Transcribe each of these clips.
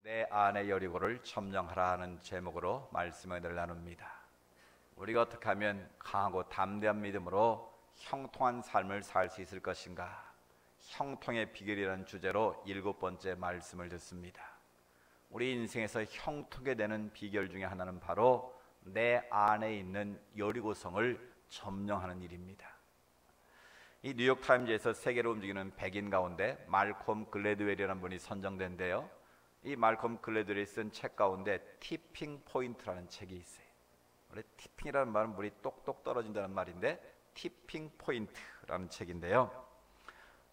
내 안의 여리고를 점령하라 하는 제목으로 말씀을 나눕니다. 우리가 어떻게 하면 강하고 담대한 믿음으로 형통한 삶을 살 수 있을 것인가? 형통의 비결이라는 주제로 7번째 말씀을 듣습니다. 우리 인생에서 형통하게 되는 비결 중에 하나는 바로 내 안에 있는 여리고성을 점령하는 일입니다. 이 뉴욕타임즈에서 세계를 움직이는 100인 가운데 말콤 글래드웰이라는 분이 선정된데요, 이 말콤 글래드웰이 쓴 책 가운데 티핑 포인트라는 책이 있어요. 원래 티핑이라는 말은 물이 똑똑 떨어진다는 말인데 티핑 포인트라는 책인데요,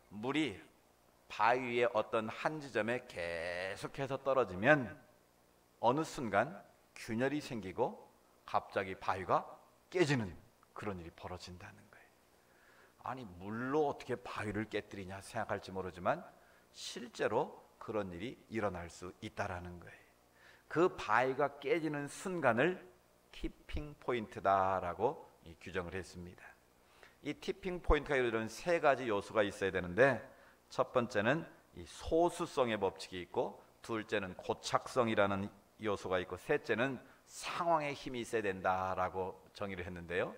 물이 바위 위에 어떤 한 지점에 계속해서 떨어지면 어느 순간 균열이 생기고 갑자기 바위가 깨지는 그런 일이 벌어진다는 거예요. 아니, 물로 어떻게 바위를 깨뜨리냐 생각할지 모르지만 실제로 그런 일이 일어날 수 있다라는 거예요. 그 바위가 깨지는 순간을 티핑 포인트다라고 규정을 했습니다. 이 티핑 포인트가 이루어지는 세 가지 요소가 있어야 되는데, 첫 번째는 이 소수성의 법칙이 있고, 둘째는 고착성이라는 요소가 있고, 셋째는 상황의 힘이 있어야 된다라고 정의를 했는데요,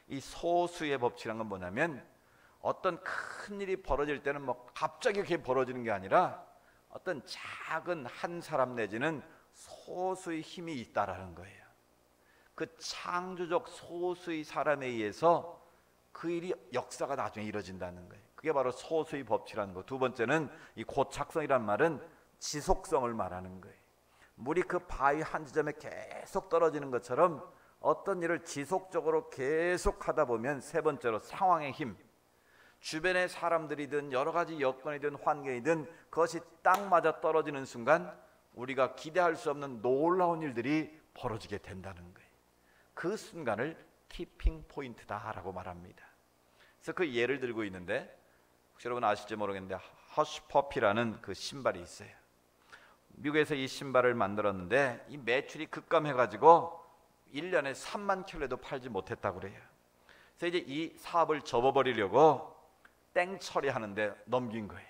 이 소수의 법칙이란 건 뭐냐면 어떤 큰 일이 벌어질 때는 갑자기 그렇게 벌어지는 게 아니라 어떤 작은 한 사람 내지는 소수의 힘이 있다라는 거예요. 그 창조적 소수의 사람에 의해서 그 일이 역사가 나중에 이루어진다는 거예요. 그게 바로 소수의 법칙이라는 거. 두 번째는 이 고착성이란 말은 지속성을 말하는 거예요. 물이 그 바위 한 지점에 계속 떨어지는 것처럼 어떤 일을 지속적으로 계속 하다 보면, 세 번째로 상황의 힘, 주변의 사람들이든 여러 가지 여건이든 환경이든 그것이 딱 맞아 떨어지는 순간 우리가 기대할 수 없는 놀라운 일들이 벌어지게 된다는 거예요. 그 순간을 티핑 포인트다라고 말합니다. 그래서 그 예를 들고 있는데, 혹시 여러분 아실지 모르겠는데 허쉬퍼피라는 그 신발이 있어요. 미국에서 이 신발을 만들었는데 이 매출이 급감해가지고 1년에 3만 켤레도 팔지 못했다고 그래요. 그래서 이제 이 사업을 접어버리려고 땡처리하는데 넘긴 거예요.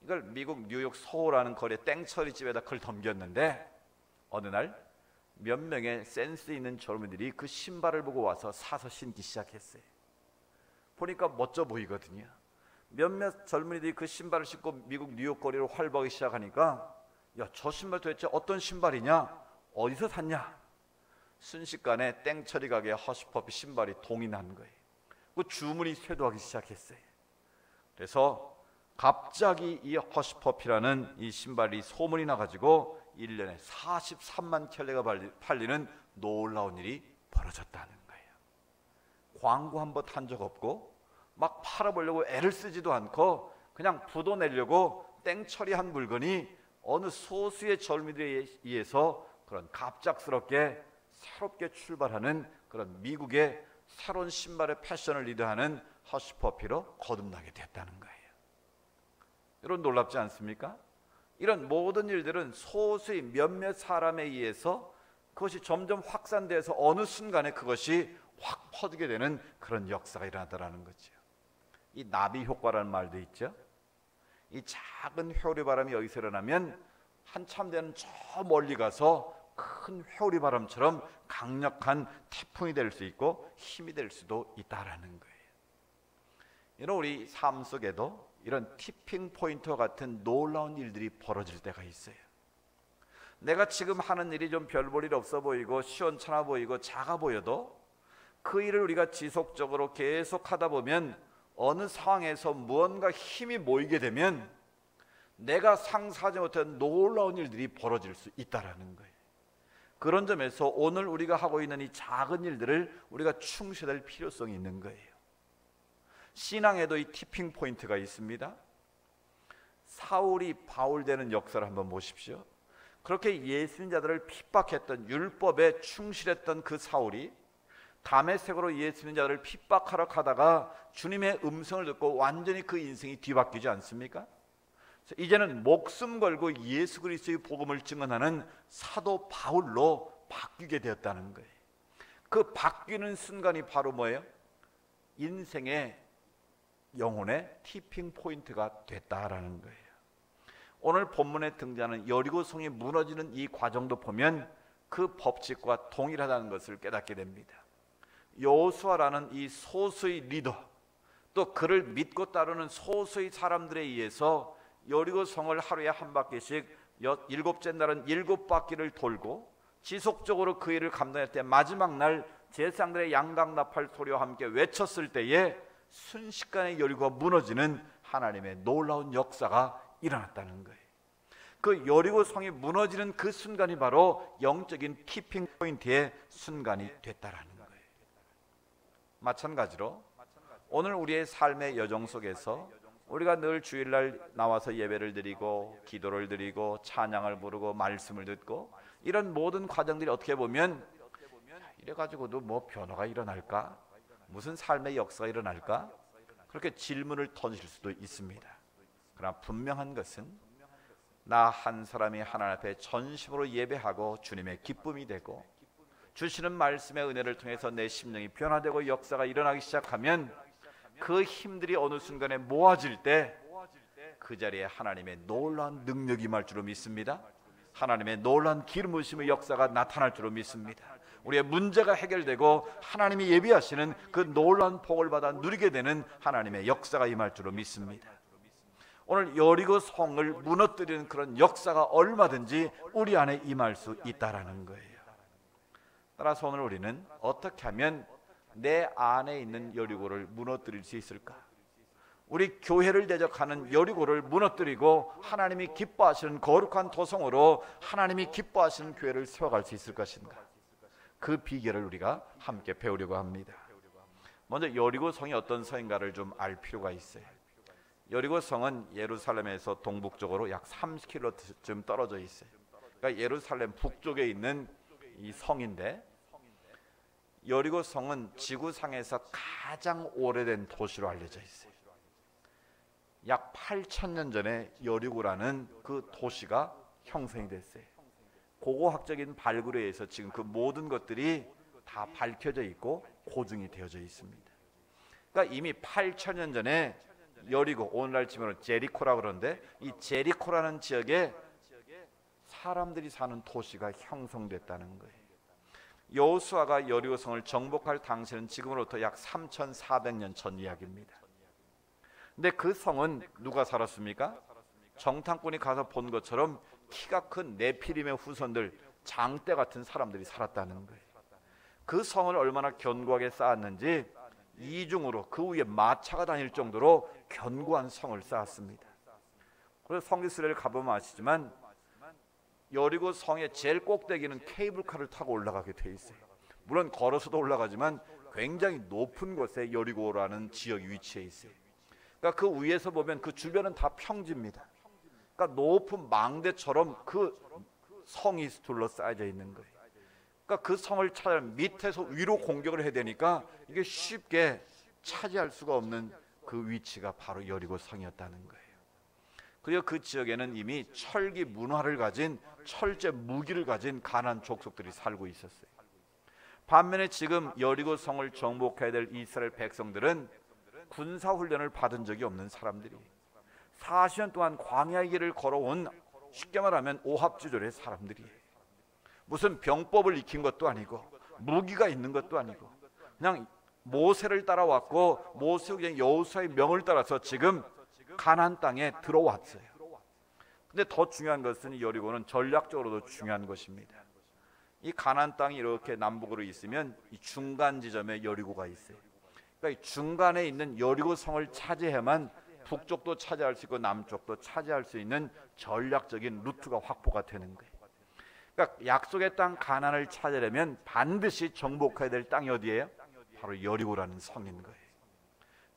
이걸 미국 뉴욕 소호라는 거리에 땡처리집에다 그걸 넘겼는데, 어느 날 몇 명의 센스 있는 젊은이들이 그 신발을 보고 와서 사서 신기 시작했어요. 보니까 멋져 보이거든요. 몇몇 젊은이들이 그 신발을 신고 미국 뉴욕 거리를 활보하기 시작하니까, 야, 저 신발 도대체 어떤 신발이냐? 어디서 샀냐? 순식간에 땡처리 가게에 허쉬퍼피 신발이 동이 난 거예요. 그 주문이 쇄도하기 시작했어요. 그래서 갑자기 이 허쉬퍼피라는 이 신발이 소문이 나가지고 1년에 43만 켤레가 팔리는 놀라운 일이 벌어졌다는 거예요. 광고 한 번 한 적 없고 막 팔아보려고 애를 쓰지도 않고 그냥 부도 내려고 땡처리한 물건이 어느 소수의 젊은이들에 의해서 그런 갑작스럽게 새롭게 출발하는 그런 미국의 새로운 신발의 패션을 리드하는 허쉬퍼피로 거듭나게 됐다는 거예요. 여러분, 놀랍지 않습니까? 이런 모든 일들은 소수의 몇몇 사람에 의해서 그것이 점점 확산돼서 어느 순간에 그것이 확 퍼지게 되는 그런 역사가 일어나더라는 거죠. 이 나비 효과라는 말도 있죠. 이 작은 회오리 바람이 여기서 일어나면 한참 되는 저 멀리 가서 큰 회오리 바람처럼 강력한 태풍이 될 수 있고 힘이 될 수도 있다라는 거예요. 이런 우리 삶 속에도 이런 티핑 포인트와 같은 놀라운 일들이 벌어질 때가 있어요. 내가 지금 하는 일이 좀 별 볼 일 없어 보이고 시원찮아 보이고 작아 보여도 그 일을 우리가 지속적으로 계속 하다 보면 어느 상황에서 무언가 힘이 모이게 되면 내가 상상하지 못한 놀라운 일들이 벌어질 수 있다라는 거예요. 그런 점에서 오늘 우리가 하고 있는 이 작은 일들을 우리가 충실할 필요성이 있는 거예요. 신앙에도 이 티핑 포인트가 있습니다. 사울이 바울 되는 역사를 한번 보십시오. 그렇게 예수님자들을 핍박했던, 율법에 충실했던 그 사울이 다메섹으로 예수님자들을 핍박하러 가다가 주님의 음성을 듣고 완전히 그 인생이 뒤바뀌지 않습니까? 이제는 목숨 걸고 예수 그리스도의 복음을 증언하는 사도 바울로 바뀌게 되었다는 거예요. 그 바뀌는 순간이 바로 뭐예요? 인생의 영혼의 티핑 포인트가 됐다라는 거예요. 오늘 본문에 등장하는 여리고성이 무너지는 이 과정도 보면 그 법칙과 동일하다는 것을 깨닫게 됩니다. 여호수아라는 이 소수의 리더, 또 그를 믿고 따르는 소수의 사람들에 의해서 여리고성을 하루에 한 바퀴씩 일곱째 날은 7바퀴를 돌고 지속적으로 그 일을 감당할 때 마지막 날 제사장들의 양강나팔 소리와 함께 외쳤을 때에 순식간에 여리고가 무너지는 하나님의 놀라운 역사가 일어났다는 거예요. 그 여리고 성이 무너지는 그 순간이 바로 영적인 티핑 포인트의 순간이 됐다라는 거예요. 마찬가지로 오늘 우리의 삶의 여정 속에서 우리가 늘 주일날 나와서 예배를 드리고 기도를 드리고 찬양을 부르고 말씀을 듣고 이런 모든 과정들이 어떻게 보면 이래가지고도 뭐 변화가 일어날까? 무슨 삶의 역사가 일어날까? 그렇게 질문을 던질 수도 있습니다. 그러나 분명한 것은 나 한 사람이 하나님 앞에 전심으로 예배하고 주님의 기쁨이 되고 주시는 말씀의 은혜를 통해서 내 심령이 변화되고 역사가 일어나기 시작하면 그 힘들이 어느 순간에 모아질 때 그 자리에 하나님의 놀라운 능력이 임할 줄로 믿습니다. 하나님의 놀라운 기름 부으심의 역사가 나타날 줄로 믿습니다. 우리의 문제가 해결되고 하나님이 예비하시는 그 놀라운 복을 받아 누리게 되는 하나님의 역사가 임할 줄로 믿습니다. 오늘 여리고 성을 무너뜨리는 그런 역사가 얼마든지 우리 안에 임할 수 있다라는 거예요. 따라서 오늘 우리는 어떻게 하면 내 안에 있는 여리고를 무너뜨릴 수 있을까? 우리 교회를 대적하는 여리고를 무너뜨리고 하나님이 기뻐하시는 거룩한 도성으로 하나님이 기뻐하시는 교회를 세워갈 수 있을 것인가? 그 비결을 우리가 함께 배우려고 합니다. 먼저 여리고 성이 어떤 성인가를 좀 알 필요가 있어요. 여리고 성은 예루살렘에서 동북쪽으로 약 30km쯤 떨어져 있어요. 그러니까 예루살렘 북쪽에 있는 이 성인데, 여리고 성은 지구상에서 가장 오래된 도시로 알려져 있어요. 약 8,000년 전에 여리고라는 그 도시가 형성이 됐어요. 고고학적인 발굴에 의해서 지금 그 모든 것들이 다 밝혀져 있고 고증이 되어져 있습니다. 그러니까 이미 8,000년 전에 여리고, 오늘날 치면 제리코라고 그러는데, 이 제리코라는 지역에 사람들이 사는 도시가 형성됐다는 거예요. 여호수아가 여리고성을 정복할 당시는 지금으로부터 약 3,400년 전 이야기입니다. 근데 그 성은 누가 살았습니까? 정탐꾼이 가서 본 것처럼 키가 큰 네피림의 후손들, 장대 같은 사람들이 살았다는 거예요. 그 성을 얼마나 견고하게 쌓았는지 이중으로 그 위에 마차가 다닐 정도로 견고한 성을 쌓았습니다. 그래서 성지순례를 가보면 아시지만 여리고 성의 제일 꼭대기는 케이블카를 타고 올라가게 돼 있어요. 물론 걸어서도 올라가지만 굉장히 높은 곳에 여리고라는 지역이 위치해 있어요. 그러니까 그 위에서 보면 그 주변은 다 평지입니다. 그러니까 높은 망대처럼 그 성이 둘러싸여져 있는 거예요. 그러니까 그 성을 찾아내면 밑에서 위로 공격을 해야 되니까 이게 쉽게 차지할 수가 없는 그 위치가 바로 여리고 성이었다는 거예요. 그리고 그 지역에는 이미 철기 문화를 가진, 철제 무기를 가진 가나안 족속들이 살고 있었어요. 반면에 지금 여리고 성을 정복해야 될 이스라엘 백성들은 군사훈련을 받은 적이 없는 사람들이 40년 동안 광야의 길을 걸어온, 쉽게 말하면 오합지졸의 사람들이에요. 무슨 병법을 익힌 것도 아니고 무기가 있는 것도 아니고 그냥 모세를 따라왔고 모세의 여호수아의 명을 따라서 지금 가나안 땅에 들어왔어요. 근데 더 중요한 것은 여리고는 전략적으로도 중요한 것입니다. 이 가나안 땅이 이렇게 남북으로 있으면 이 중간 지점에 여리고가 있어요. 그러니까 이 중간에 있는 여리고 성을 차지해야만 북쪽도 차지할 수 있고 남쪽도 차지할 수 있는 전략적인 루트가 확보가 되는 거예요. 그러니까 약속의 땅 가나안을 찾으려면 반드시 정복해야 될 땅이 어디예요? 바로 여리고라는 성인 거예요.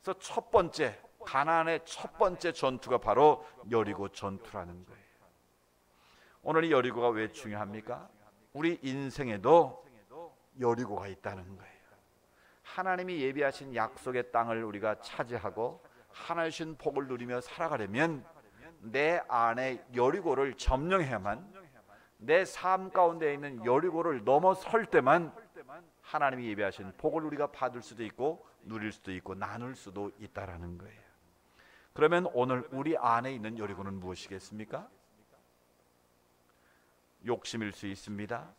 그래서 첫 번째, 가나안의 첫 번째 전투가 바로 여리고 전투라는 거예요. 오늘 이 여리고가 왜 중요합니까? 우리 인생에도 여리고가 있다는 거예요. 하나님이 예비하신 약속의 땅을 우리가 차지하고 하나님 주신 복을 누리며 살아가려면 내 안에 여리고를 점령해야만, 내 삶 가운데 있는 여리고를 넘어설 때만 하나님이 예비하신 복을 우리가 받을 수도 있고 누릴 수도 있고 나눌 수도 있다라는 거예요. 그러면 오늘 우리 안에 있는 여리고는 무엇이겠습니까? 욕심일 수 있습니다.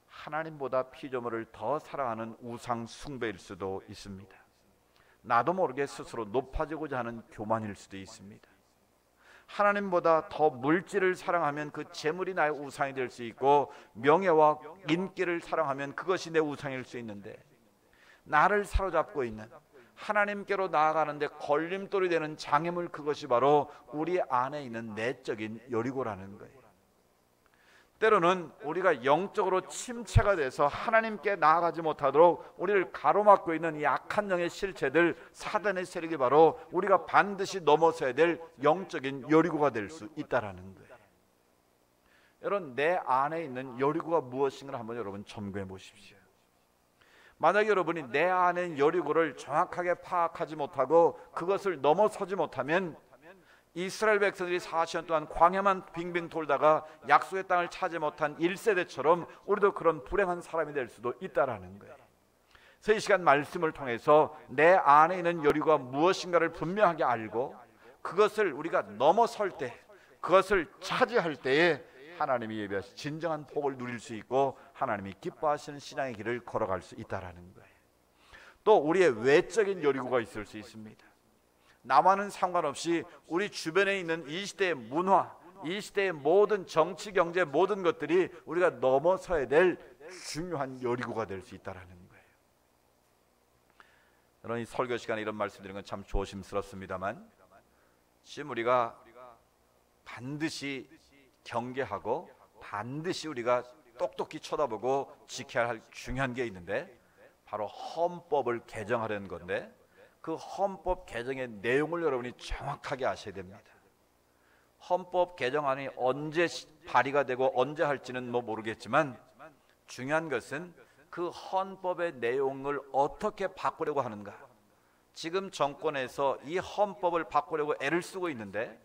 하나님보다 피조물을 더 사랑하는 우상 숭배일 수도 있습니다. 나도 모르게 스스로 높아지고자 하는 교만일 수도 있습니다. 하나님보다 더 물질을 사랑하면 그 재물이 나의 우상이 될 수 있고, 명예와 인기를 사랑하면 그것이 내 우상일 수 있는데, 나를 사로잡고 있는 하나님께로 나아가는데 걸림돌이 되는 장애물, 그것이 바로 우리 안에 있는 내적인 여리고라는 거예요. 때로는 우리가 영적으로 침체가 돼서 하나님께 나아가지 못하도록 우리를 가로막고 있는 이 악한 영의 실체들, 사단의 세력이 바로 우리가 반드시 넘어서야 될 영적인 여리고가 될 수 있다라는 거예요. 여러분, 내 안에 있는 여리고가 무엇인가 한번 여러분 점검해 보십시오. 만약에 여러분이 내 안에 있는 여리고를 정확하게 파악하지 못하고 그것을 넘어서지 못하면, 이스라엘 백성들이 40년 동안 광야만 빙빙 돌다가 약속의 땅을 찾지 못한 1세대처럼 우리도 그런 불행한 사람이 될 수도 있다라는 거예요. 그래서 이 시간 말씀을 통해서 내 안에 있는 여리고가 무엇인가를 분명하게 알고 그것을 우리가 넘어설 때, 그것을 차지할 때에 하나님이 예비하신 진정한 복을 누릴 수 있고 하나님이 기뻐하시는 신앙의 길을 걸어갈 수 있다라는 거예요. 또 우리의 외적인 여리고가 있을 수 있습니다. 나와는 상관없이 우리 주변에 있는 이 시대의 문화, 이 시대의 모든 정치, 경제 모든 것들이 우리가 넘어서야 될 중요한 여리고가 될 수 있다는 거예요. 여러분, 이 설교 시간에 이런 말씀드리는 건 참 조심스럽습니다만, 지금 우리가 반드시 경계하고 반드시 우리가 똑똑히 쳐다보고 지켜야 할 중요한 게 있는데, 바로 헌법을 개정하려는 건데, 그 헌법 개정의 내용을 여러분이 정확하게 아셔야 됩니다. 헌법 개정안이 언제 발의가 되고 언제 할지는 모르겠지만, 중요한 것은 그 헌법의 내용을 어떻게 바꾸려고 하는가. 지금 정권에서 이 헌법을 바꾸려고 애를 쓰고 있는데,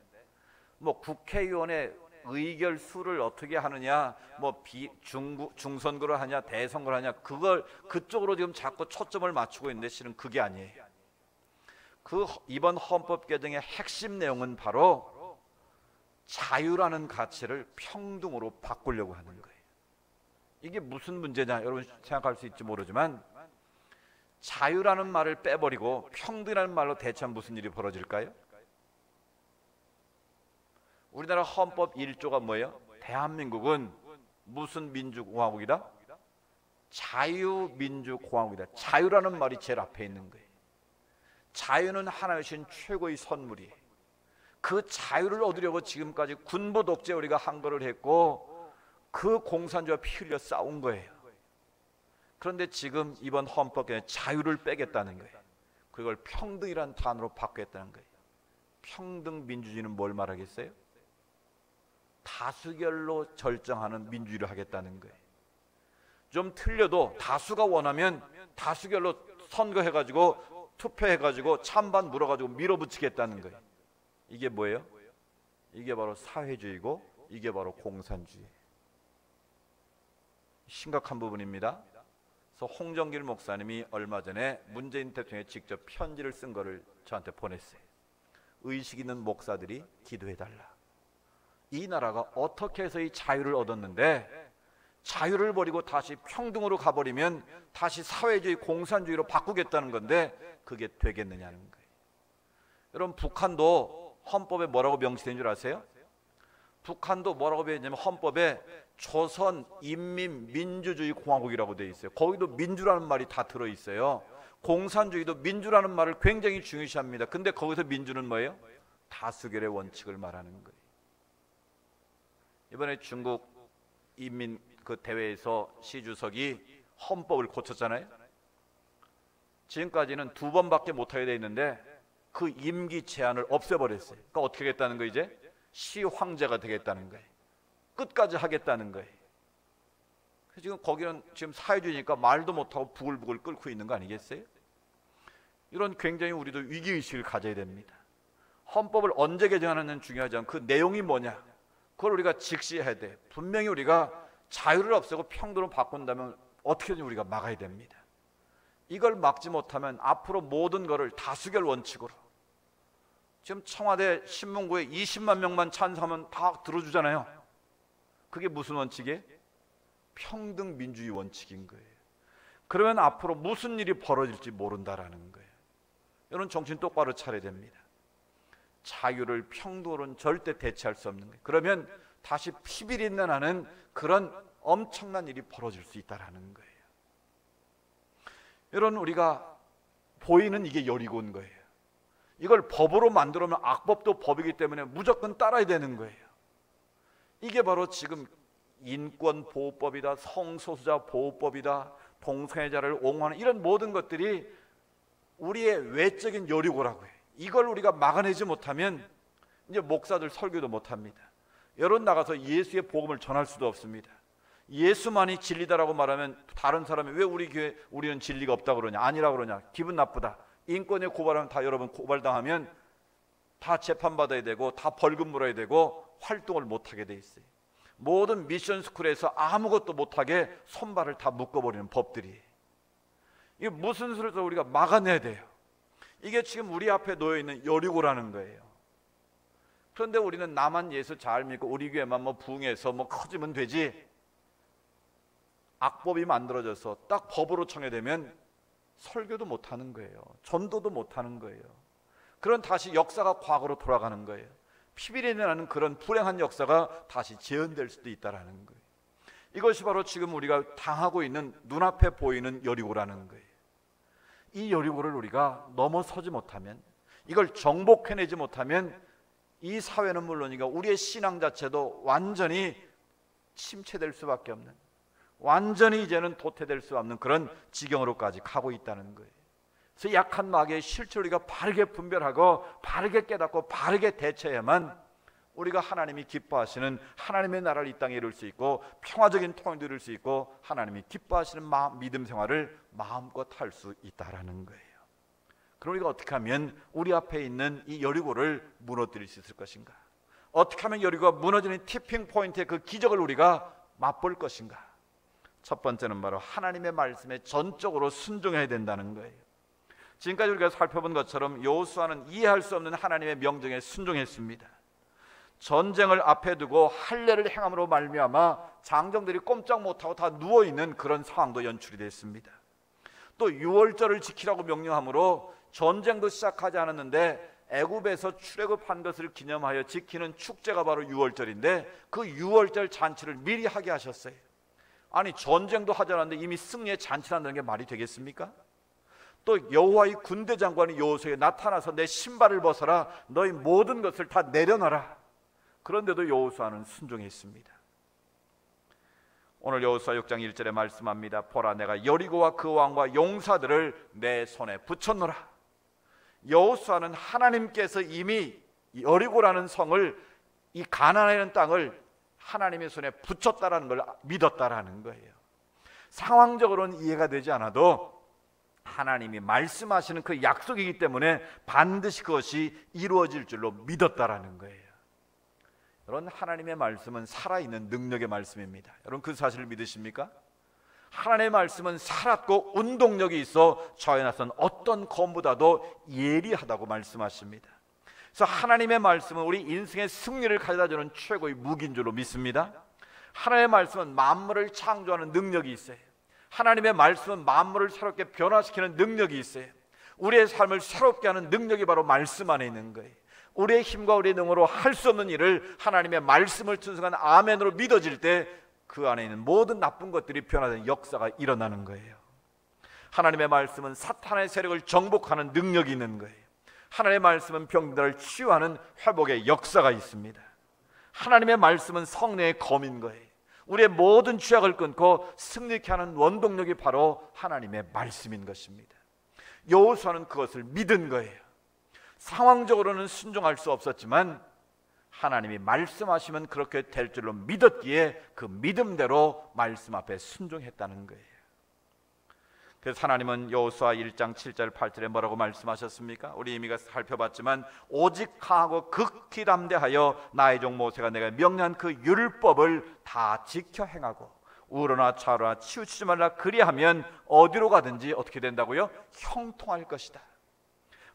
국회의원의 의결수를 어떻게 하느냐, 중선거를 하냐 대선거를 하냐, 그쪽으로 지금 자꾸 초점을 맞추고 있는데, 실은 그게 아니에요. 이번 헌법 개정의 핵심 내용은 바로 자유라는 가치를 평등으로 바꾸려고 하는 거예요. 이게 무슨 문제냐 여러분 생각할 수 있지 모르지만, 자유라는 말을 빼버리고 평등이라는 말로 대체하면 무슨 일이 벌어질까요? 우리나라 헌법 1조가 뭐예요? 대한민국은 무슨 민주공화국이다? 자유민주공화국이다. 자유라는 말이 제일 앞에 있는 거예요. 자유는 하나님 주신 최고의 선물이에요. 그 자유를 얻으려고 지금까지 군부 독재 우리가 한 거를 했고, 그 공산주의와 피 흘려 싸운 거예요. 그런데 지금 이번 헌법에 자유를 빼겠다는 거예요. 그걸 평등이라는 단어로 바꾸겠다는 거예요. 평등 민주주의는 뭘 말하겠어요? 다수결로 결정하는 민주주의를 하겠다는 거예요. 좀 틀려도 다수가 원하면 다수결로 선거해가지고 투표해가지고 찬반 물어가지고 밀어붙이겠다는 거예요. 이게 뭐예요? 이게 바로 사회주의고 이게 바로 공산주의. 심각한 부분입니다. 그래서 홍정길 목사님이 얼마 전에 문재인 대통령에 직접 편지를 쓴 거를 저한테 보냈어요. 의식 있는 목사들이 기도해달라. 이 나라가 어떻게 해서 이 자유를 얻었는데, 자유를 버리고 다시 평등으로 가버리면 다시 사회주의 공산주의로 바꾸겠다는 건데 그게 되겠느냐는 거예요. 여러분, 북한도 헌법에 뭐라고 명시된 줄 아세요? 북한도 뭐라고 되어 있냐면 헌법에 조선인민민주주의공화국이라고 되어 있어요. 거기도 민주라는 말이 다 들어있어요. 공산주의도 민주라는 말을 굉장히 중요시합니다. 근데 거기서 민주는 뭐예요? 다수결의 원칙을 말하는 거예요. 이번에 중국 인민 대회에서 시 주석이 헌법을 고쳤잖아요. 지금까지는 2번밖에 못하게 돼 있는데 그 임기 제한을 없애버렸어요. 그러니까 어떻게 하겠다는 거예요? 이제 시 황제가 되겠다는 거예요. 끝까지 하겠다는 거예요. 그래서 지금 거기는 지금 사회주의니까 말도 못하고 부글부글 끓고 있는 거 아니겠어요? 이런 굉장히 우리도 위기의식을 가져야 됩니다. 헌법을 언제 개정하느냐는 중요하지 않고 그 내용이 뭐냐, 그걸 우리가 직시해야 돼. 분명히 우리가 자유를 없애고 평등으로 바꾼다면 어떻게든 우리가 막아야 됩니다. 이걸 막지 못하면 앞으로 모든 것을 다수결 원칙으로, 지금 청와대 신문고에 20만 명만 찬성하면 다 들어주잖아요. 그게 무슨 원칙이에요? 평등 민주주의 원칙인 거예요. 그러면 앞으로 무슨 일이 벌어질지 모른다라는 거예요. 여러분 정신 똑바로 차려야 됩니다. 자유를 평등으로는 절대 대체할 수 없는 거예요. 그러면 다시 피비린내 나는 그런 엄청난 일이 벌어질 수 있다라는 거예요. 여러분 우리가 보이는 이게 여리고인 거예요. 이걸 법으로 만들어면 악법도 법이기 때문에 무조건 따라야 되는 거예요. 이게 바로 지금 인권보호법이다, 성소수자 보호법이다, 동성애자를 옹호하는 이런 모든 것들이 우리의 외적인 여리고라고 해요. 이걸 우리가 막아내지 못하면 이제 목사들 설교도 못합니다. 여론 나가서 예수의 복음을 전할 수도 없습니다. 예수만이 진리다라고 말하면 다른 사람이 왜 우리 교회 우리는 진리가 없다고 그러냐, 아니라고 그러냐, 기분 나쁘다. 인권에 고발하면 다 여러분 고발당하면 다 재판받아야 되고 다 벌금 물어야 되고 활동을 못하게 돼 있어요. 모든 미션 스쿨에서 아무것도 못하게 손발을 다 묶어버리는 법들이, 이게 무슨 수를 우리가 막아내야 돼요. 이게 지금 우리 앞에 놓여있는 여리고라는 거예요. 그런데 우리는 나만 예수 잘 믿고 우리 교회만 부흥해서 커지면 되지, 악법이 만들어져서 딱 법으로 청해되면 설교도 못하는 거예요. 전도도 못하는 거예요. 그런 다시 역사가 과거로 돌아가는 거예요. 피비린내 나는 그런 불행한 역사가 다시 재현될 수도 있다는 거예요. 이것이 바로 지금 우리가 당하고 있는 눈앞에 보이는 여리고라는 거예요. 이 여리고를 우리가 넘어서지 못하면, 이걸 정복해내지 못하면 이 사회는 물론이고 우리의 신앙 자체도 완전히 침체될 수밖에 없는, 완전히 이제는 도태될 수 없는 그런 지경으로까지 가고 있다는 거예요. 그래서 약한 마귀의 실체를 우리가 바르게 분별하고 바르게 깨닫고 바르게 대처해야만 우리가 하나님이 기뻐하시는 하나님의 나라를 이 땅에 이룰 수 있고 평화적인 통일도 이룰 수 있고 하나님이 기뻐하시는 믿음 생활을 마음껏 할 수 있다라는 거예요. 그럼 우리가 어떻게 하면 우리 앞에 있는 이 여리고를 무너뜨릴 수 있을 것인가? 어떻게 하면 여리고가 무너지는 티핑 포인트의 그 기적을 우리가 맛볼 것인가? 첫 번째는 바로 하나님의 말씀에 전적으로 순종해야 된다는 거예요. 지금까지 우리가 살펴본 것처럼 여호수아는 이해할 수 없는 하나님의 명령에 순종했습니다. 전쟁을 앞에 두고 할례를 행함으로 말미암아 장정들이 꼼짝 못하고 다 누워있는 그런 상황도 연출이 됐습니다. 또 유월절을 지키라고 명령함으로 전쟁도 시작하지 않았는데 애굽에서 출애굽한 것을 기념하여 지키는 축제가 바로 유월절인데 그 유월절 잔치를 미리 하게 하셨어요. 아니 전쟁도 하지 않았는데 이미 승리의 잔치를 한다는 게 말이 되겠습니까? 또 여호와의 군대 장관이 여호수아에게 나타나서 내 신발을 벗어라, 너희 모든 것을 다 내려놔라. 그런데도 여호수아는 순종했습니다. 오늘 여호수아 6장 1절에 말씀합니다. 보라, 내가 여리고와 그 왕과 용사들을 내 손에 붙였노라. 여호수아는 하나님께서 이미 여리고라는 성을, 이 가나안이라는 땅을 하나님의 손에 붙였다라는 걸 믿었다라는 거예요. 상황적으로는 이해가 되지 않아도 하나님이 말씀하시는 그 약속이기 때문에 반드시 그것이 이루어질 줄로 믿었다라는 거예요. 여러분, 하나님의 말씀은 살아있는 능력의 말씀입니다. 여러분, 그 사실을 믿으십니까? 하나님의 말씀은 살았고 운동력이 있어 저에 나선 어떤 검보다도 예리하다고 말씀하십니다. 그래서 하나님의 말씀은 우리 인생의 승리를 가져다주는 최고의 무기인 줄로 믿습니다. 하나님의 말씀은 만물을 창조하는 능력이 있어요. 하나님의 말씀은 만물을 새롭게 변화시키는 능력이 있어요. 우리의 삶을 새롭게 하는 능력이 바로 말씀 안에 있는 거예요. 우리의 힘과 우리의 능으로 할 수 없는 일을 하나님의 말씀을 튼 순간 아멘으로 믿어질 때 그 안에 있는 모든 나쁜 것들이 변화되는 역사가 일어나는 거예요. 하나님의 말씀은 사탄의 세력을 정복하는 능력이 있는 거예요. 하나님의 말씀은 병들을 치유하는 회복의 역사가 있습니다. 하나님의 말씀은 성령의 검인 거예요. 우리의 모든 죄악을 끊고 승리케 하는 원동력이 바로 하나님의 말씀인 것입니다. 여호수아는 그것을 믿은 거예요. 상황적으로는 순종할 수 없었지만 하나님이 말씀하시면 그렇게 될 줄로 믿었기에 그 믿음대로 말씀 앞에 순종했다는 거예요. 그래서 하나님은 여호수아 1장 7절 8절에 뭐라고 말씀하셨습니까? 우리 이미 살펴봤지만 오직 강하고 극히 담대하여 나의 종 모세가 내가 명령한 그 율법을 다 지켜 행하고 우로나 좌로나 치우치지 말라. 그리하면 어디로 가든지 어떻게 된다고요? 형통할 것이다.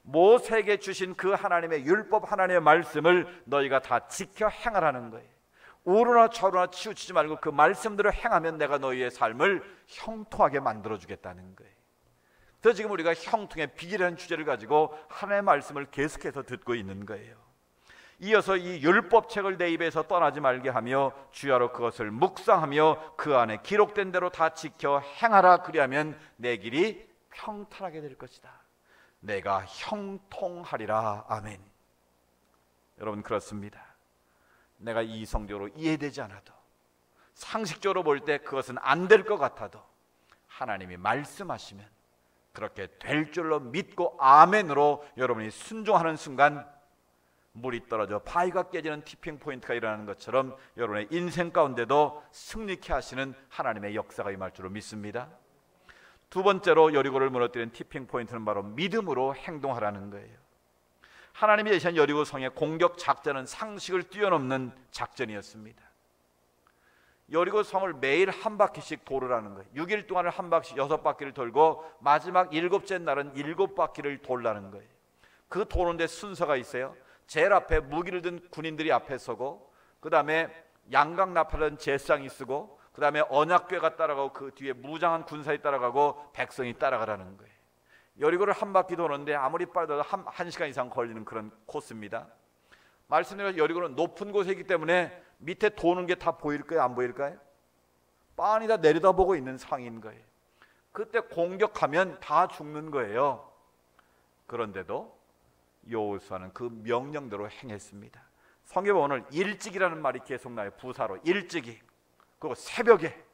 모세에게 주신 그 하나님의 율법, 하나님의 말씀을 너희가 다 지켜 행하라는 거예요. 우르나 좌우나 치우치지 말고 그 말씀대로 행하면 내가 너희의 삶을 형통하게 만들어주겠다는 거예요. 그래서 지금 우리가 형통의 비결이라는 주제를 가지고 하나님의 말씀을 계속해서 듣고 있는 거예요. 이어서 이 율법책을 내 입에서 떠나지 말게 하며 주야로 그것을 묵상하며 그 안에 기록된 대로 다 지켜 행하라. 그리하면 내 길이 평탄하게 될 것이다. 내가 형통하리라. 아멘. 여러분, 그렇습니다. 내가 이성적으로 이해되지 않아도, 상식적으로 볼 때 그것은 안 될 것 같아도 하나님이 말씀하시면 그렇게 될 줄로 믿고 아멘으로 여러분이 순종하는 순간 물이 떨어져 바위가 깨지는 티핑 포인트가 일어나는 것처럼 여러분의 인생 가운데도 승리케 하시는 하나님의 역사가 임할 줄로 믿습니다. 두 번째로 여리고를 무너뜨린 티핑 포인트는 바로 믿음으로 행동하라는 거예요. 하나님이 제시한 여리고 성의 공격 작전은 상식을 뛰어넘는 작전이었습니다. 여리고 성을 매일 한 바퀴씩 돌으라는 거예요. 6일 동안을 한 바퀴씩 6바퀴를 돌고 마지막 7째 날은 7바퀴를 돌라는 거예요. 그 도는데 순서가 있어요. 제일 앞에 무기를 든 군인들이 앞에 서고, 그 다음에 양각 나팔은 제상이 쓰고, 그 다음에 언약궤가 따라가고, 그 뒤에 무장한 군사들이 따라가고 백성이 따라가라는 거예요. 여리고를 한 바퀴 도는데 아무리 빨라도 한 시간 이상 걸리는 그런 코스입니다. 말씀드린 여리고는 높은 곳에 있기 때문에 밑에 도는 게 다 보일까요? 안 보일까요? 빤히 다 내려다보고 있는 상인 거예요. 그때 공격하면 다 죽는 거예요. 그런데도 여호수아는 그 명령대로 행했습니다. 성경에 오늘 일찍이라는 말이 계속 나요. 부사로 일찍이, 그리고 새벽에.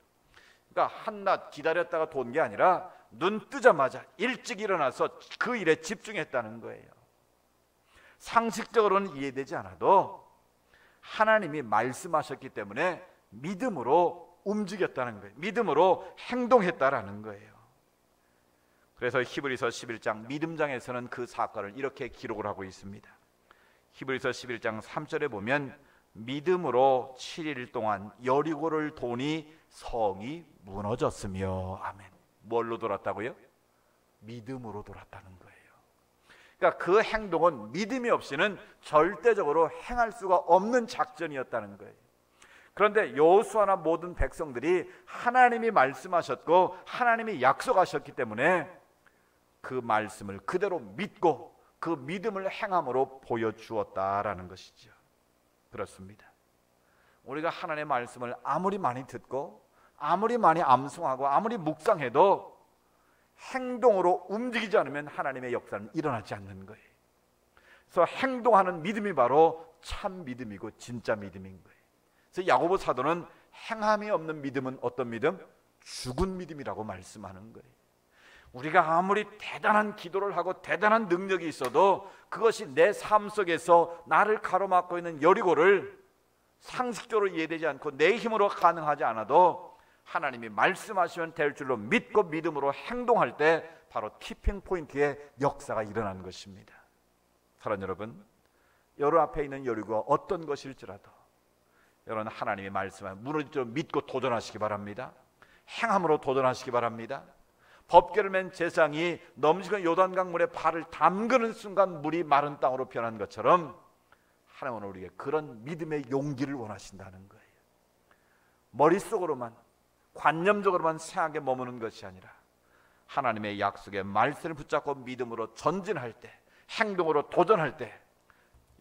그러니까 한낮 기다렸다가 돈 게 아니라 눈 뜨자마자 일찍 일어나서 그 일에 집중했다는 거예요. 상식적으로는 이해되지 않아도 하나님이 말씀하셨기 때문에 믿음으로 움직였다는 거예요. 믿음으로 행동했다라는 거예요. 그래서 히브리서 11장 믿음장에서는 그 사건을 이렇게 기록을 하고 있습니다. 히브리서 11장 3절에 보면 믿음으로 7일 동안 여리고를 도니 성이 무너졌으며. 아멘. 뭘로 돌았다고요? 믿음으로 돌았다는 거예요. 그러니까 그 행동은 믿음이 없이는 절대적으로 행할 수가 없는 작전이었다는 거예요. 그런데 여호수아나 모든 백성들이 하나님이 말씀하셨고 하나님이 약속하셨기 때문에 그 말씀을 그대로 믿고 그 믿음을 행함으로 보여주었다라는 것이죠. 그렇습니다. 우리가 하나님의 말씀을 아무리 많이 듣고 아무리 많이 암송하고 아무리 묵상해도 행동으로 움직이지 않으면 하나님의 역사는 일어나지 않는 거예요. 그래서 행동하는 믿음이 바로 참 믿음이고 진짜 믿음인 거예요. 그래서 야고보 사도는 행함이 없는 믿음은 어떤 믿음? 죽은 믿음이라고 말씀하는 거예요. 우리가 아무리 대단한 기도를 하고 대단한 능력이 있어도 그것이 내 삶 속에서 나를 가로막고 있는 여리고를 상식적으로 이해되지 않고 내 힘으로 가능하지 않아도 하나님이 말씀하시면 될 줄로 믿고 믿음으로 행동할 때 바로 티핑 포인트의 역사가 일어나는 것입니다. 사랑하는 여러분, 여러분 앞에 있는 여리고가 어떤 것일지라도 여러분 하나님의 말씀을 무너질 줄 믿고 도전하시기 바랍니다. 행함으로 도전하시기 바랍니다. 법궤를 맨 제사장이 넘치는 요단강물에 발을 담그는 순간 물이 마른 땅으로 변한 것처럼 하나님은 우리에게 그런 믿음의 용기를 원하신다는 거예요. 머릿속으로만 관념적으로만 생각에 머무는 것이 아니라 하나님의 약속의 말씀을 붙잡고 믿음으로 전진할 때, 행동으로 도전할 때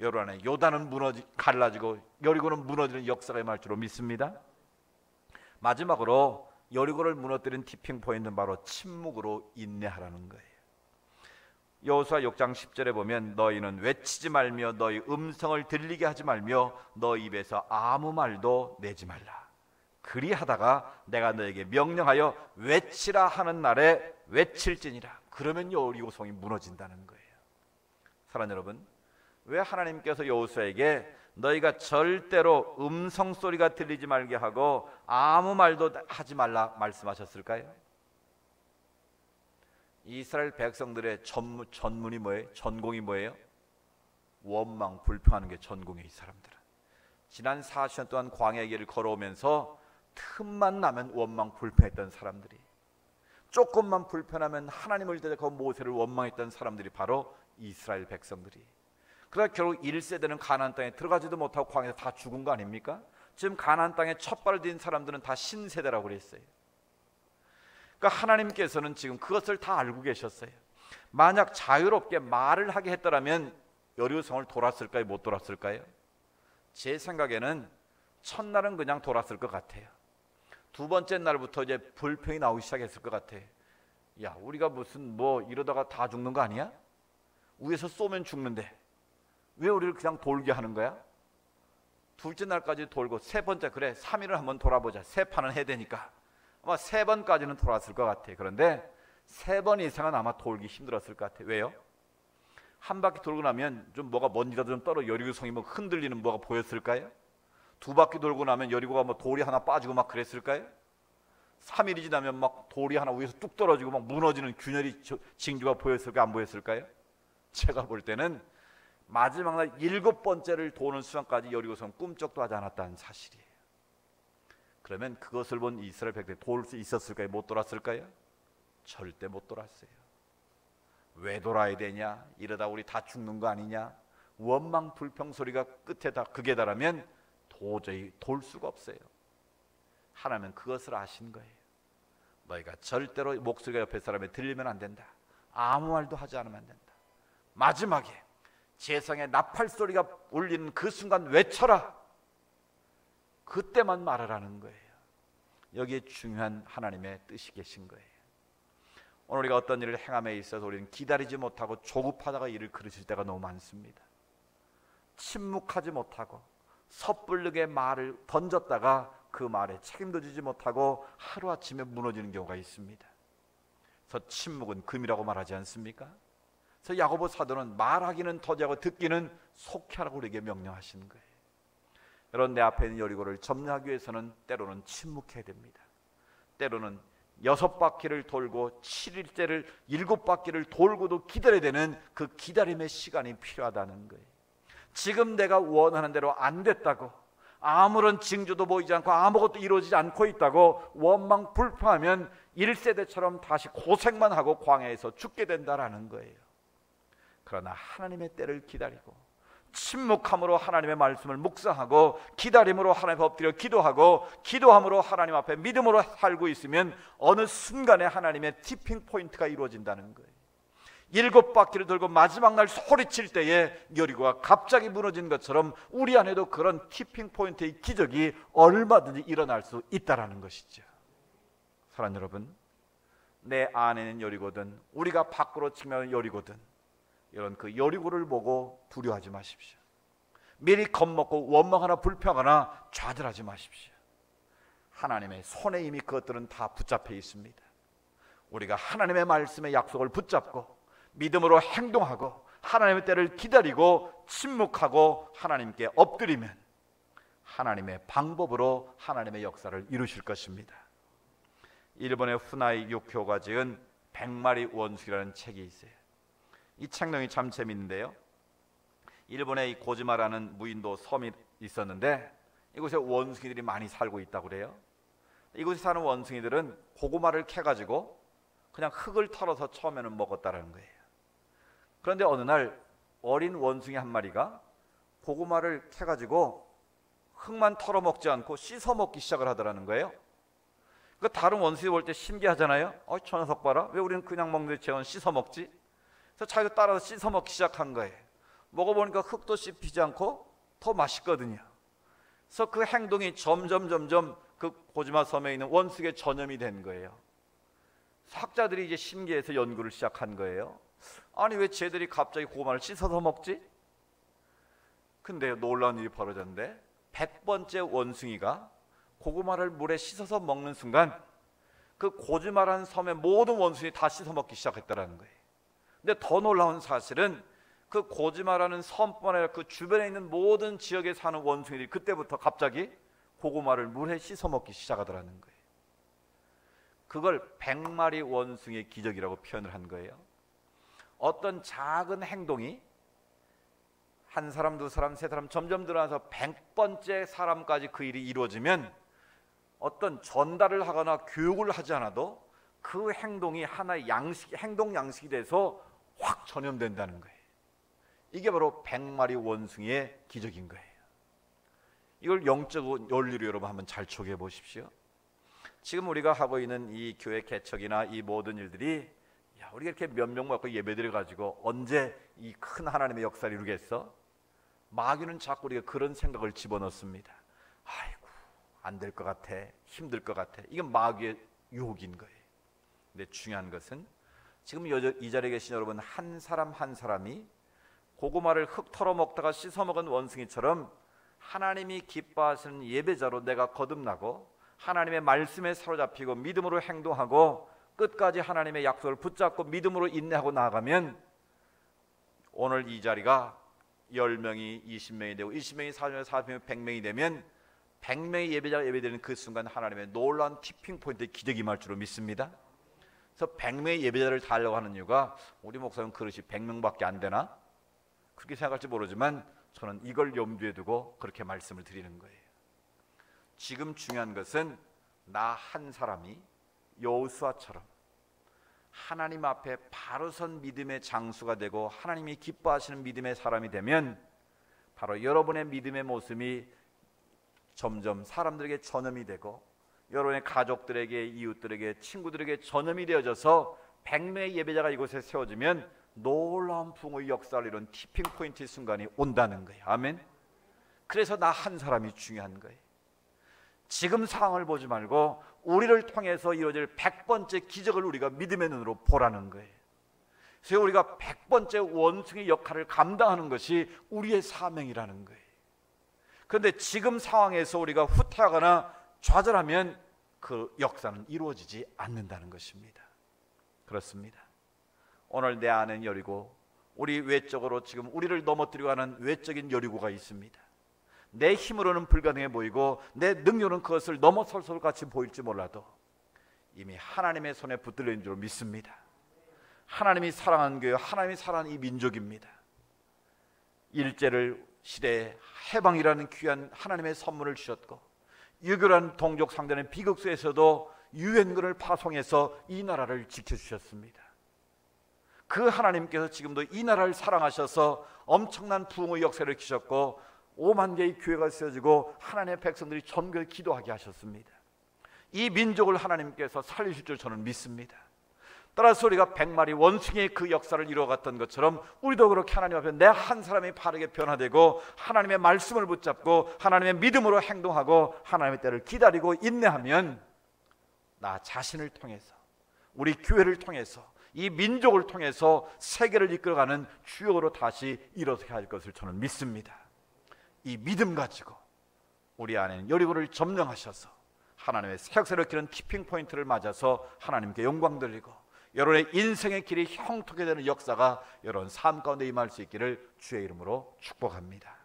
여러분 안에 요단은 갈라지고 여리고는 무너지는 역사가 임할 줄로 믿습니다. 마지막으로 여리고를 무너뜨린 티핑 포인트는 바로 침묵으로 인내하라는 거예요. 여호수아 6장 10절에 보면 너희는 외치지 말며 너희 음성을 들리게 하지 말며 너희 입에서 아무 말도 내지 말라. 그리하다가 내가 너에게 명령하여 외치라 하는 날에 외칠지니라. 그러면 여리고성이 무너진다는 거예요. 사랑하는 여러분, 왜 하나님께서 여호수아에게 너희가 절대로 음성 소리가 들리지 말게 하고 아무 말도 하지 말라 말씀하셨을까요? 이스라엘 백성들의 전문이 뭐예요? 전공이 뭐예요? 원망, 불평하는 게 전공이에요. 이 사람들은 지난 40년 동안 광야의 길을 걸어오면서 틈만 나면 원망, 불평했던 사람들이, 조금만 불편하면 하나님을 대적하고 모세를 원망했던 사람들이 바로 이스라엘 백성들이. 그러다 결국 1세대는 가나안 땅에 들어가지도 못하고 광야에서 다 죽은 거 아닙니까? 지금 가나안 땅에 첫 발을 딘 사람들은 다 신세대라고 그랬어요. 그러니까 하나님께서는 지금 그것을 다 알고 계셨어요. 만약 자유롭게 말을 하게 했더라면 여리고성을 돌았을까요? 못 돌았을까요? 제 생각에는 첫날은 그냥 돌았을 것 같아요. 두 번째 날부터 이제 불평이 나오기 시작했을 것 같아요. 야, 우리가 무슨 뭐 이러다가 다 죽는 거 아니야? 위에서 쏘면 죽는데 왜 우리를 그냥 돌게 하는 거야? 둘째 날까지 돌고 세 번째, 그래 3일을 한번 돌아보자. 세 판은 해야 되니까 아마 세 번까지는 돌았을 것 같아요. 그런데 세 번 이상은 아마 돌기 힘들었을 것 같아요. 왜요? 한 바퀴 돌고 나면 좀 뭐가 먼지라도 좀 떨어 여리고성이 뭐 흔들리는 뭐가 보였을까요? 두 바퀴 돌고 나면 여리고가 뭐 돌이 하나 빠지고 막 그랬을까요? 3일이 지나면 막 돌이 하나 위에서 뚝 떨어지고 막 무너지는 균열이 징조가 보였을까요? 안 보였을까요? 제가 볼 때는 마지막 날 7번째를 도는 순간까지 여리고성 꿈쩍도 하지 않았다는 사실이에요. 그러면 그것을 본 이스라엘 백성이 돌 수 있었을까요? 못 돌았을까요? 절대 못 돌았어요. 왜 돌아야 되냐? 이러다 우리 다 죽는 거 아니냐? 원망 불평 소리가 끝에 다 극에 달하면 도저히 돌 수가 없어요. 하나님은 그것을 아신 거예요. 너희가 절대로 목소리가 옆에 사람에 들리면 안 된다. 아무 말도 하지 않으면 안 된다. 마지막에 제성의 나팔 소리가 울리는 그 순간 외쳐라. 그때만 말하라는 거예요. 여기에 중요한 하나님의 뜻이 계신 거예요. 오늘 우리가 어떤 일을 행함에 있어서 우리는 기다리지 못하고 조급하다가 일을 그르칠 때가 너무 많습니다. 침묵하지 못하고 섣불르게 말을 던졌다가 그 말에 책임도 지지 못하고 하루아침에 무너지는 경우가 있습니다. 그래서 침묵은 금이라고 말하지 않습니까? 그래서 야고보 사도는 말하기는 더디하고 듣기는 속히 하라고 우리에게 명령하시는 거예요. 여러분, 내 앞에 있는 여리고를 점령하기 위해서는 때로는 침묵해야 됩니다. 때로는 6바퀴를 돌고 7일째를 7바퀴를 돌고도 기다려야 되는 그 기다림의 시간이 필요하다는 거예요. 지금 내가 원하는 대로 안 됐다고, 아무런 징조도 보이지 않고 아무것도 이루어지지 않고 있다고 원망 불평하면 1세대처럼 다시 고생만 하고 광야에서 죽게 된다라는 거예요. 그러나 하나님의 때를 기다리고 침묵함으로 하나님의 말씀을 묵상하고 기다림으로 하나님 앞에 엎드려 기도하고 기도함으로 하나님 앞에 믿음으로 살고 있으면 어느 순간에 하나님의 티핑 포인트가 이루어진다는 거예요. 7바퀴를 돌고 마지막 날 소리칠 때에 여리고가 갑자기 무너진 것처럼 우리 안에도 그런 티핑 포인트의 기적이 얼마든지 일어날 수 있다는 것이죠. 사랑하는 여러분, 내 안에는 여리고든 우리가 밖으로 측면하는 여리고든 이런 그 여리고를 보고 두려워하지 마십시오. 미리 겁먹고 원망하나 불평하나 좌절하지 마십시오. 하나님의 손에 이미 그것들은 다 붙잡혀 있습니다. 우리가 하나님의 말씀의 약속을 붙잡고 믿음으로 행동하고 하나님의 때를 기다리고 침묵하고 하나님께 엎드리면 하나님의 방법으로 하나님의 역사를 이루실 것입니다. 일본의 후나이 유교가 지은 100마리 원숭이라는 책이 있어요. 이 책 내용이 참 재밌는데요. 일본에 이 고지마라는 무인도 섬이 있었는데 이곳에 원숭이들이 많이 살고 있다고 그래요. 이곳에 사는 원숭이들은 고구마를 캐가지고 그냥 흙을 털어서 처음에는 먹었다라는 거예요. 그런데 어느 날 어린 원숭이 한 마리가 고구마를 캐가지고 흙만 털어먹지 않고 씻어 먹기 시작을 하더라는 거예요. 그 다른 원숭이 볼 때 신기하잖아요. 저 녀석 봐라, 왜 우리는 그냥 먹는데 쟤는 씻어 먹지? 그래서 자기도 따라서 씻어 먹기 시작한 거예요. 먹어보니까 흙도 씹히지 않고 더 맛있거든요. 그래서 그 행동이 점점 그 고지마 섬에 있는 원숭이의 전염이 된 거예요. 학자들이 이제 신기해서 연구를 시작한 거예요. 아니, 왜 쟤들이 갑자기 고구마를 씻어서 먹지? 근데 놀라운 일이 벌어졌는데 100번째 원숭이가 고구마를 물에 씻어서 먹는 순간 그 고지마라는 섬의 모든 원숭이 다 씻어 먹기 시작했다는 거예요. 근데 더 놀라운 사실은 그 고지마라는 섬뿐 아니라 그 주변에 있는 모든 지역에 사는 원숭이들이 그때부터 갑자기 고구마를 물에 씻어 먹기 시작하더라는 거예요. 그걸 100마리 원숭이의 기적이라고 표현을 한 거예요. 어떤 작은 행동이 한 사람, 두 사람, 세 사람 점점 늘어나서 100번째 사람까지 그 일이 이루어지면 어떤 전달을 하거나 교육을 하지 않아도 그 행동이 하나의 양식, 행동 양식이 돼서 확 전염된다는 거예요. 이게 바로 100마리 원숭이의 기적인 거예요. 이걸 영적 원리로 여러분 한번 잘 적용해 보십시오. 지금 우리가 하고 있는 이 교회 개척이나 이 모든 일들이, 야, 우리가 이렇게 몇 명 갖고 예배드려 가지고 언제 이 큰 하나님의 역사를 이루겠어? 마귀는 자꾸 우리가 그런 생각을 집어넣습니다. 아이고, 안 될 것 같아, 힘들 것 같아. 이건 마귀의 유혹인 거예요. 근데 중요한 것은 지금 이 자리에 계신 여러분 한 사람 한 사람이 고구마를 흙 털어 먹다가 씻어 먹은 원숭이처럼 하나님이 기뻐하시는 예배자로 내가 거듭나고 하나님의 말씀에 사로잡히고 믿음으로 행동하고 끝까지 하나님의 약속을 붙잡고 믿음으로 인내하고 나아가면 오늘 이 자리가 10명이 20명이 되고 20명이 40명이 40명이 100명이 되면 100명의 예배자가 예배드리는 그 순간 하나님의 놀라운 티핑 포인트의 기적이 임할 줄로 믿습니다. 그래서 100명의 예배자를 다 하려고 하는 이유가 우리 목사님 그릇이 100명밖에 안 되나? 그렇게 생각할지 모르지만 저는 이걸 염두에 두고 그렇게 말씀을 드리는 거예요. 지금 중요한 것은 나 한 사람이 여호수아처럼 하나님 앞에 바로 선 믿음의 장수가 되고 하나님이 기뻐하시는 믿음의 사람이 되면 바로 여러분의 믿음의 모습이 점점 사람들에게 전염이 되고 여러분의 가족들에게, 이웃들에게, 친구들에게 전염이 되어져서 100명의 예배자가 이곳에 세워지면 놀라운 부흥의 역사를 이룬 티핑 포인트의 순간이 온다는 거예요. 아멘. 그래서 나 한 사람이 중요한 거예요. 지금 상황을 보지 말고 우리를 통해서 이루어질 100번째 기적을 우리가 믿음의 눈으로 보라는 거예요. 그래서 우리가 100번째 원숭이 역할을 감당하는 것이 우리의 사명이라는 거예요. 그런데 지금 상황에서 우리가 후퇴하거나 좌절하면 그 역사는 이루어지지 않는다는 것입니다. 그렇습니다. 오늘 내 안엔 여리고, 우리 외적으로 지금 우리를 넘어뜨리고 하는 외적인 여리고가 있습니다. 내 힘으로는 불가능해 보이고 내 능력은 그것을 넘어설 것 같이 보일지 몰라도 이미 하나님의 손에 붙들려 있는 줄 믿습니다. 하나님이 사랑하는 교회, 하나님이 사랑하는 이 민족입니다. 일제를 시대에 해방이라는 귀한 하나님의 선물을 주셨고, 유교라는 동족 상대는 비극수에서도 유엔군을 파송해서 이 나라를 지켜주셨습니다. 그 하나님께서 지금도 이 나라를 사랑하셔서 엄청난 부흥의 역사를 일으키셨고 5만 개의 교회가 세워지고 하나님의 백성들이 전교에 기도하게 하셨습니다. 이 민족을 하나님께서 살리실 줄 저는 믿습니다. 따라서 우리가 100마리 원숭이의 그 역사를 이루어갔던 것처럼 우리도 그렇게 하나님 앞에 내 한 사람이 바르게 변화되고 하나님의 말씀을 붙잡고 하나님의 믿음으로 행동하고 하나님의 때를 기다리고 인내하면 나 자신을 통해서, 우리 교회를 통해서, 이 민족을 통해서 세계를 이끌어가는 주역으로 다시 일어서게 할 것을 저는 믿습니다. 이 믿음 가지고 우리 안에는 여리고를 점령하셔서 하나님의 새 역사를 일으키는 티핑 포인트를 맞아서 하나님께 영광 돌리고 여러분의 인생의 길이 형통하게 되는 역사가 여러분 삶 가운데 임할 수 있기를 주의 이름으로 축복합니다.